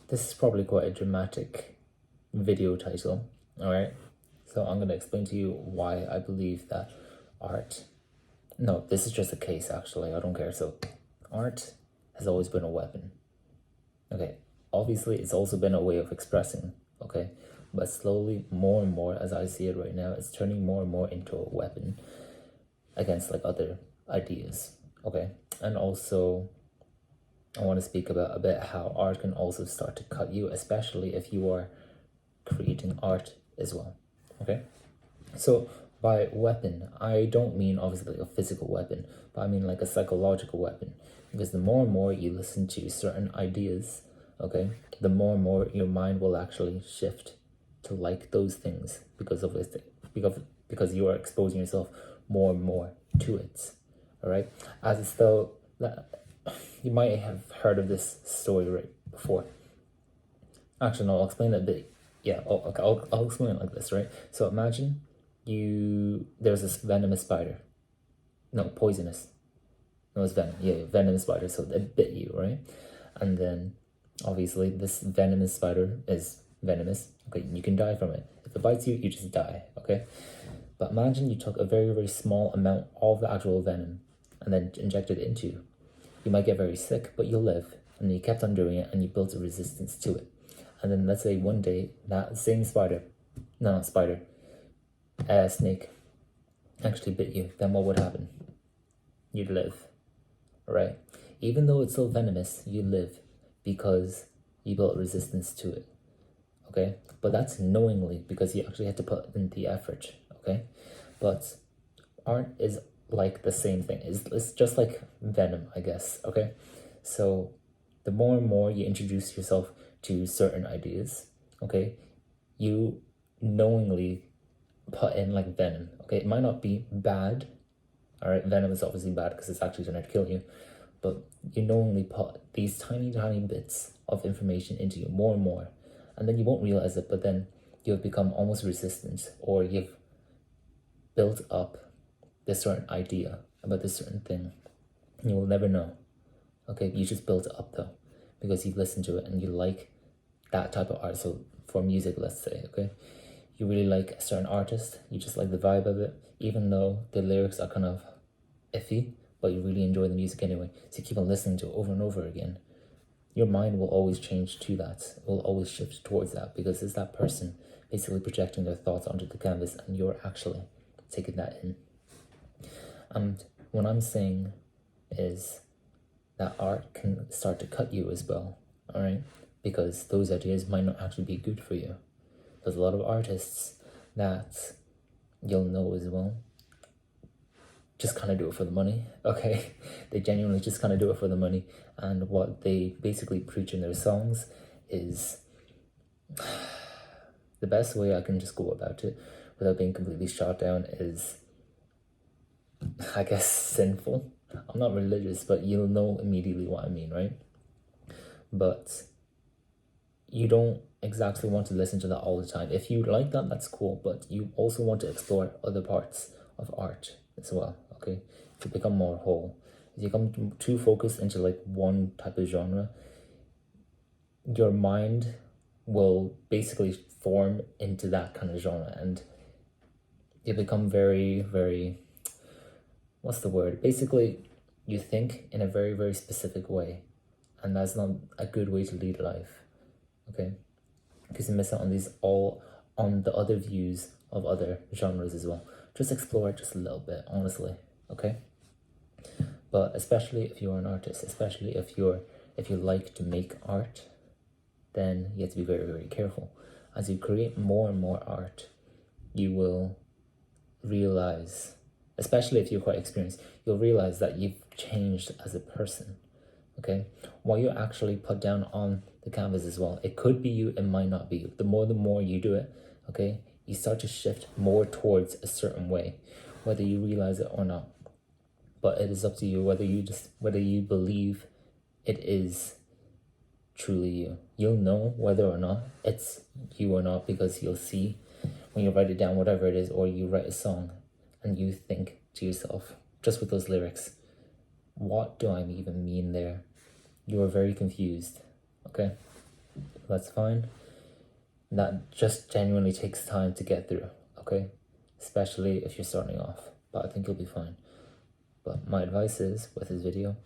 This is probably quite a dramatic video title, alright? So I'm going to explain to you why I believe that art... No, this is just a case, actually. I don't care. So, art has always been a weapon. Okay, obviously it's also been a way of expressing, okay? But slowly, more and more, as I see it right now, it's turning more and more into a weapon against like other ideas, okay? And also, I want to speak about a bit how art can also start to cut you, especially if you are creating art as well, okay? So by weapon, I don't mean obviously a physical weapon, but I mean like a psychological weapon. Because the more and more you listen to certain ideas, okay, the more and more your mind will actually shift to like those things because of this, because you are exposing yourself more and more to it. All right, as though you might have heard of this story right before. Actually, no, I'll explain it a bit. Yeah, I'll explain it like this, right? So imagine there's this venomous spider. No, poisonous. No, it's venom. Yeah, venomous spider. So it bit you, right? And then obviously this venomous spider is venomous. Okay, you can die from it. If it bites you, you just die, okay? But imagine you took a very, very small amount of the actual venom and then injected it into you. You might get very sick, but you'll live. And you kept on doing it and you built a resistance to it. And then let's say one day that same spider, no, not spider, snake actually bit you, then what would happen? You'd live, right? Even though it's still venomous, you live because you built resistance to it, okay? But that's knowingly because you actually had to put in the effort, okay? But art is like the same thing. It's just like venom, I guess, okay? So the more and more you introduce yourself to certain ideas, okay, you knowingly put in like venom, okay? It might not be bad, all right? Venom is obviously bad because it's actually going to kill you, but you knowingly put these tiny, tiny bits of information into you more and more, and then you won't realize it, but then you'll become almost resistant, or you've built up this certain idea about this certain thing. You will never know, okay? You just built it up though, because you listen to it and you like that type of art. So for music, let's say, okay, you really like a certain artist, you just like the vibe of it, even though the lyrics are kind of iffy, but you really enjoy the music anyway, so you keep on listening to it over and over again. Your mind will always change to that, it will always shift towards that, because it's that person basically projecting their thoughts onto the canvas and you're actually taking that in. And what I'm saying is that art can start to cut you as well, all right? Because those ideas might not actually be good for you. There's a lot of artists that you'll know as well just kind of do it for the money, okay? They genuinely just kind of do it for the money, and what they basically preach in their songs is the best way I can just go about it without being completely shot down is, I guess, sinful. I'm not religious, but you'll know immediately what I mean, right? But you don't exactly want to listen to that all the time. If you like that, that's cool, but you also want to explore other parts of art as well, okay? To become more whole. If you become too focused into like one type of genre, your mind will basically form into that kind of genre, and you become very, very, what's the word? Basically, you think in a very, very specific way, and that's not a good way to lead life, okay? Because you miss out on on the other views of other genres as well. Just explore it just a little bit, honestly, okay? But especially if you're an artist, especially if you like to make art, then you have to be very, very careful. As you create more and more art, you will realize, especially if you're quite experienced, you'll realize that you've changed as a person, okay? What you actually put down on the canvas as well, it could be you, it might not be you. The more you do it, okay, you start to shift more towards a certain way, whether you realize it or not. But it is up to you whether you believe it is truly you. You'll know whether or not it's you or not, because you'll see when you write it down, whatever it is, or you write a song and you think to yourself, just with those lyrics, what do I even mean there? You are very confused, okay? That's fine. That just genuinely takes time to get through, okay? Especially if you're starting off, but I think you'll be fine. But my advice is, with this video,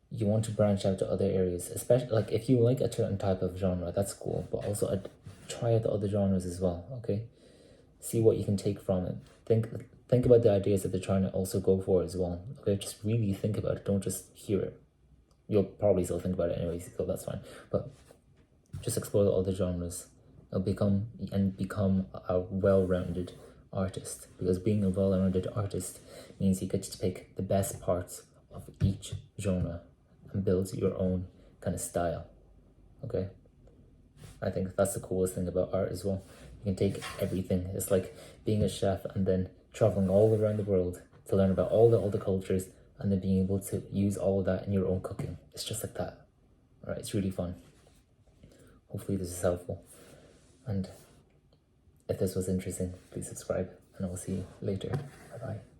you want to branch out to other areas, especially like if you like a certain type of genre, that's cool, but also try out the other genres as well, okay? See what you can take from it. Think about the ideas that they're trying to also go for as well, okay? Just really think about it, don't just hear it. You'll probably still think about it anyways, so that's fine, but just explore the other genres. Become a well-rounded artist, because being a well-rounded artist means you get to pick the best parts of each genre and build your own kind of style, okay? I think that's the coolest thing about art as well. You can take everything. It's like being a chef and then traveling all around the world to learn about all the cultures and then being able to use all of that in your own cooking. It's just like that. All right, it's really fun. Hopefully this is helpful. And if this was interesting, please subscribe and I will see you later. Bye-bye.